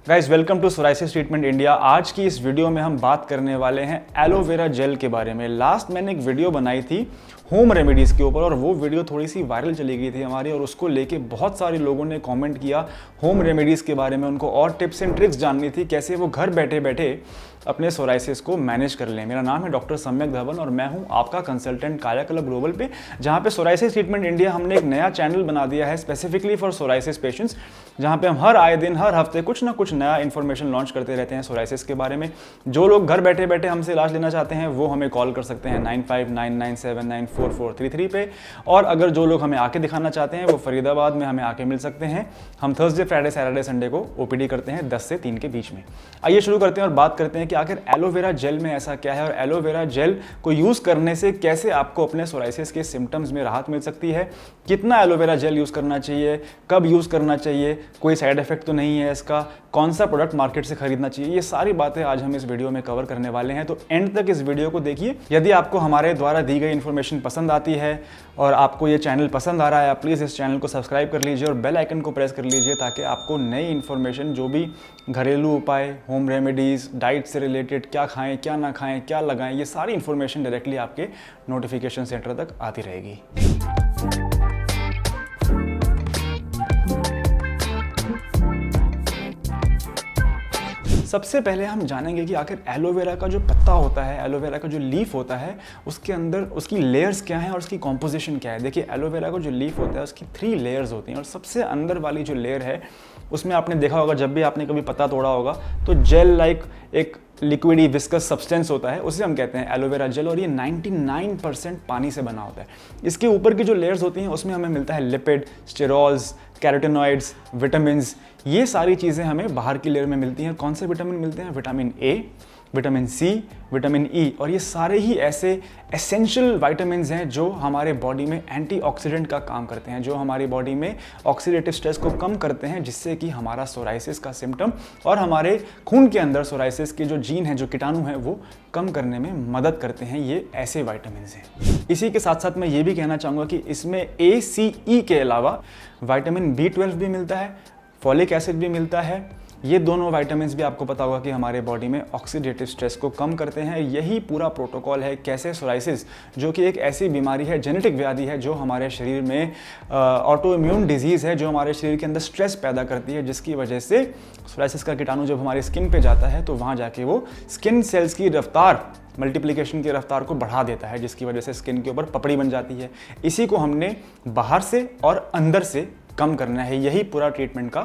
Guys welcome to psoriasis treatment India. आज की इस वीडियो में हम बात करने वाले हैं एलोवेरा जेल के बारे में। लास्ट मैंने एक वीडियो बनाई थी होम रेमेडीज़ के ऊपर और वो वीडियो थोड़ी सी वायरल चली गई थी हमारी, और उसको लेके बहुत सारे लोगों ने कमेंट किया होम रेमेडीज़ के बारे में। उनको और टिप्स एंड ट्रिक्स जाननी थी कैसे वो घर बैठे बैठे अपने सोराइसिस को मैनेज कर लें। मेरा नाम है डॉक्टर सम्यक धवन और मैं हूं आपका कंसल्टेंट काया क्लब ग्लोबल पे, जहां पे सोराइसिस ट्रीटमेंट इंडिया हमने एक नया चैनल बना दिया है स्पेसिफिकली फॉर सोराइसिस पेशेंट्स, जहां पे हम हर आए दिन हर हफ्ते कुछ ना कुछ नया इन्फॉर्मेशन लॉन्च करते रहते हैं सोराइसिस के बारे में। जो लोग घर बैठे बैठे हमसे इलाज लेना चाहते हैं वो हमें कॉल कर सकते हैं 9599794433 पे, और अगर जो लोग हमें आके दिखाना चाहते हैं वो फरीदाबाद में हमें आके मिल सकते हैं। हम थर्सडे फ्राइडे सैटरडे संडे को ओपीडी करते हैं 10 से 3 के बीच में। आइए शुरू करते हैं और बात करते हैं कि आखिर एलोवेरा जेल में ऐसा क्या है और एलोवेरा जेल को यूज करने से कैसे आपको अपने सोराइसिस के सिम्टम्स में राहत मिल सकती है, कितना एलोवेरा जेल यूज करना चाहिए, कब यूज करना चाहिए, कोई साइड इफेक्ट तो नहीं है इसका, कौन सा प्रोडक्ट मार्केट से खरीदना चाहिए। ये सारी बातें आज हम इस वीडियो में कवर करने वाले हैं, तो एंड तक इस वीडियो को देखिए। यदि आपको हमारे द्वारा दी गई इन्फॉर्मेशन पसंद आती है और आपको ये चैनल पसंद आ रहा है, आप प्लीज़ इस चैनल को सब्सक्राइब कर लीजिए और बेल आइकन को प्रेस कर लीजिए, ताकि आपको नई इन्फॉर्मेशन जो भी घरेलू उपाय, होम रेमेडीज़, डाइट से रिलेटेड, क्या खाएं क्या ना खाएं, क्या लगाएं, ये सारी इन्फॉर्मेशन डायरेक्टली आपके नोटिफिकेशन सेंटर तक आती रहेगी। सबसे पहले हम जानेंगे कि आखिर एलोवेरा का जो पत्ता होता है, एलोवेरा का जो लीफ होता है, उसके अंदर उसकी लेयर्स क्या हैं और उसकी कॉम्पोजिशन क्या है। देखिए एलोवेरा का जो लीफ होता है उसकी 3 लेयर्स होती हैं, और सबसे अंदर वाली जो लेयर है उसमें आपने देखा होगा, जब भी आपने कभी पत्ता तोड़ा होगा तो जेल लाइक एक लिक्विडी विस्कस सब्सटेंस होता है, उसे हम कहते हैं एलोवेरा जेल, और ये 99% पानी से बना होता है। इसके ऊपर की जो लेयर्स होती हैं उसमें हमें मिलता है लिपिड, स्टेरॉल्स, कैरोटिनॉइड्स, विटामिन्स, ये सारी चीज़ें हमें बाहर की लेयर में मिलती हैं। कौन से विटामिन मिलते हैं? Vitamin A, vitamin C, vitamin E, और ये सारे ही ऐसे एसेंशियल विटामिन्स हैं जो हमारे बॉडी में एंटीऑक्सीडेंट का काम करते हैं, जो हमारी बॉडी में ऑक्सीडेटिव स्ट्रेस को कम करते हैं, जिससे कि हमारा सोराइसिस का सिम्टम और हमारे खून के अंदर सोराइसिस के जो जीन हैं, जो कीटाणु हैं, वो कम करने में मदद करते हैं। ये ऐसे विटामिन्स हैं। इसी के साथ साथ मैं ये भी कहना चाहूँगा कि इसमें ए, सी, ई के अलावा विटामिन B12 भी मिलता है, फॉलिक एसिड भी मिलता है। ये दोनों विटामिन्स भी आपको पता होगा कि हमारे बॉडी में ऑक्सीडेटिव स्ट्रेस को कम करते हैं। यही पूरा प्रोटोकॉल है कैसे सोराइसिस, जो कि एक ऐसी बीमारी है, जेनेटिक व्याधि है, जो हमारे शरीर में ऑटो इम्यून डिजीज़ है, जो हमारे शरीर के अंदर स्ट्रेस पैदा करती है, जिसकी वजह से सोराइसिस का कीटाणु जब हमारी स्किन पे जाता है तो वहाँ जाके वो स्किन सेल्स की रफ्तार, मल्टीप्लिकेशन की रफ्तार को बढ़ा देता है, जिसकी वजह से स्किन के ऊपर पपड़ी बन जाती है। इसी को हमने बाहर से और अंदर से कम करना है। यही पूरा ट्रीटमेंट का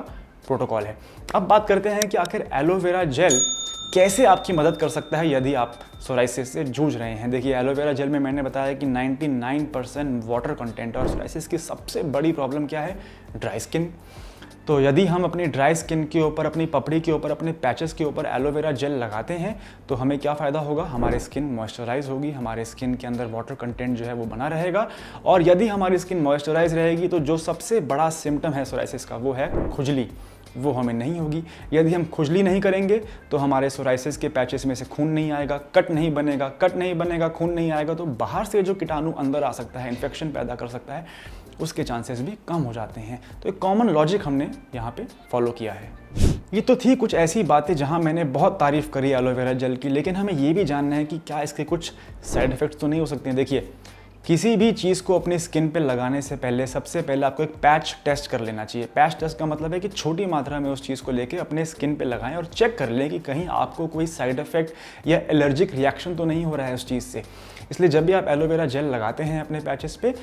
प्रोटोकॉल है। अब बात करते हैं कि आखिर एलोवेरा जेल कैसे आपकी मदद कर सकता है यदि आप सोराइसिस से जूझ रहे हैं। देखिए एलोवेरा जेल में मैंने बताया कि 99% वाटर कंटेंट, और सोराइसिस की सबसे बड़ी प्रॉब्लम क्या है? Dry skin. तो यदि हम अपनी ड्राई स्किन के ऊपर, अपनी पपड़ी के ऊपर, अपने पैचेस के ऊपर एलोवेरा जेल लगाते हैं तो हमें क्या फ़ायदा होगा? हमारी स्किन मॉइस्चराइज होगी, हमारे स्किन के अंदर वाटर कंटेंट जो है वो बना रहेगा, और यदि हमारी स्किन मॉइस्चराइज रहेगी तो जो सबसे बड़ा सिम्टम है सोराइसिस का वो है खुजली, वो हमें नहीं होगी। यदि हम खुजली नहीं करेंगे तो हमारे सोराइसिस के पैचेस में से खून नहीं आएगा, कट नहीं बनेगा, खून नहीं आएगा, तो बाहर से जो कीटाणु अंदर आ सकता है, इन्फेक्शन पैदा कर सकता है, उसके चांसेस भी कम हो जाते हैं। तो एक कॉमन लॉजिक हमने यहाँ पे फॉलो किया है। ये तो थी कुछ ऐसी बातें जहाँ मैंने बहुत तारीफ करी एलोवेरा जेल की, लेकिन हमें ये भी जानना है कि क्या इसके कुछ साइड इफेक्ट्स तो नहीं हो सकते हैं। देखिए किसी भी चीज़ को अपनी स्किन पे लगाने से पहले सबसे पहले आपको एक पैच टेस्ट कर लेना चाहिए। पैच टेस्ट का मतलब है कि छोटी मात्रा में उस चीज़ को लेके अपने स्किन पे लगाएं और चेक कर लें कि कहीं आपको कोई साइड इफेक्ट या एलर्जिक रिएक्शन तो नहीं हो रहा है उस चीज़ से। इसलिए जब भी आप एलोवेरा जेल लगाते हैं अपने पैचेस पे,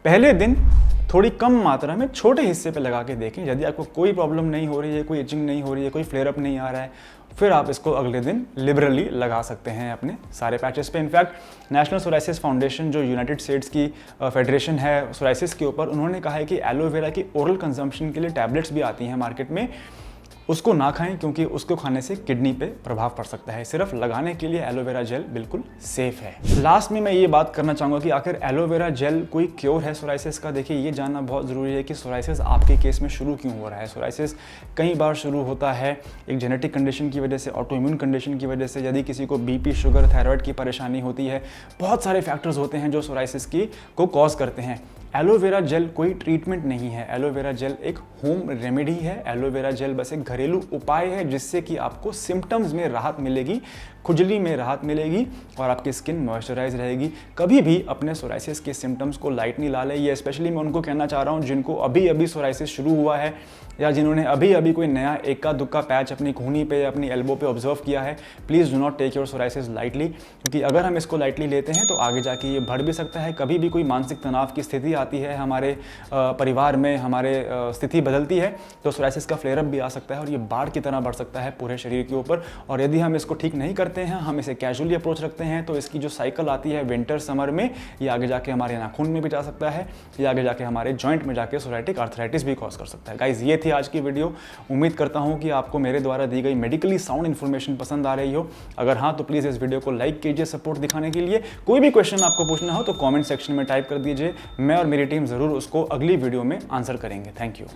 पहले दिन थोड़ी कम मात्रा में छोटे हिस्से पे लगा के देखें। यदि आपको कोई प्रॉब्लम नहीं हो रही है, कोई इचिंग नहीं हो रही है, कोई फ्लेयर अप नहीं आ रहा है, फिर आप इसको अगले दिन लिबरली लगा सकते हैं अपने सारे पैचेस पे। इनफैक्ट नेशनल सोराइसिस फाउंडेशन, जो यूनाइटेड स्टेट्स की फेडरेशन है सोराइसिस के ऊपर, उन्होंने कहा है कि एलोवेरा की ओरल कंजम्पशन के लिए टैबलेट्स भी आती हैं मार्केट में, उसको ना खाएं, क्योंकि उसको खाने से किडनी पे प्रभाव पड़ सकता है। सिर्फ लगाने के लिए एलोवेरा जेल बिल्कुल सेफ है। लास्ट में मैं ये बात करना चाहूँगा कि आखिर एलोवेरा जेल कोई क्योर है सोराइसिस का। देखिए ये जानना बहुत ज़रूरी है कि सोराइसिस आपके केस में शुरू क्यों हो रहा है। सोराइसिस कई बार शुरू होता है एक जेनेटिक कंडीशन की वजह से, ऑटो इम्यून कंडीशन की वजह से। यदि किसी को बीपी, शुगर, थायराइड की परेशानी होती है, बहुत सारे फैक्टर्स होते हैं जो सोराइसिस को कॉज करते हैं। एलोवेरा जेल कोई ट्रीटमेंट नहीं है, एलोवेरा जेल एक होम रेमेडी है। एलोवेरा जेल बस एक घरेलू उपाय है जिससे कि आपको सिम्टम्स में राहत मिलेगी, खुजली में राहत मिलेगी और आपकी स्किन मॉइस्चराइज रहेगी। कभी भी अपने सोराइसिस के सिम्टम्स को लाइटली ला लें। ये स्पेशली मैं उनको कहना चाह रहा हूँ जिनको अभी अभी सोराइसिस शुरू हुआ है या जिन्होंने अभी अभी कोई नया एक्का दुक्का पैच अपनी खूनी पे या अपनी एल्बो पे ऑब्जर्व किया है। Please do not take your psoriasis lightly, क्योंकि अगर हम इसको लाइटली लेते हैं तो आगे जाके ये बढ़ भी सकता है। कभी भी कोई मानसिक तनाव की स्थिति आती है हमारे परिवार में, हमारे स्थिति बदलती है तो सोराइसिस का फ्लेयर अप भी आ सकता है और ये बाढ़ की तरह बढ़ सकता है पूरे शरीर के ऊपर। और यदि हम इसको ठीक नहीं करते हैं, हम इसे कैजुअली अप्रोच रखते हैं, तो इसकी जो साइकिल आती है विंटर समर में, ये आगे जाके हमारे नाखून में भी जा सकता है, ये आगे जाके हमारे जॉइंट में जाके सोराइटिक आर्थराइटिस भी कॉज कर सकता है। गाइज, ये थी आज की वीडियो। उम्मीद करता हूँ कि आपको मेरे द्वारा दी गई मेडिकली साउंड इन्फॉर्मेशन पसंद आ रही हो। अगर हाँ तो प्लीज़ इस वीडियो को लाइक कीजिए सपोर्ट दिखाने के लिए। कोई भी क्वेश्चन आपको पूछना हो तो कमेंट सेक्शन में टाइप कर दीजिए, मैं और मेरी टीम ज़रूर उसको अगली वीडियो में आंसर करेंगे। Thank you.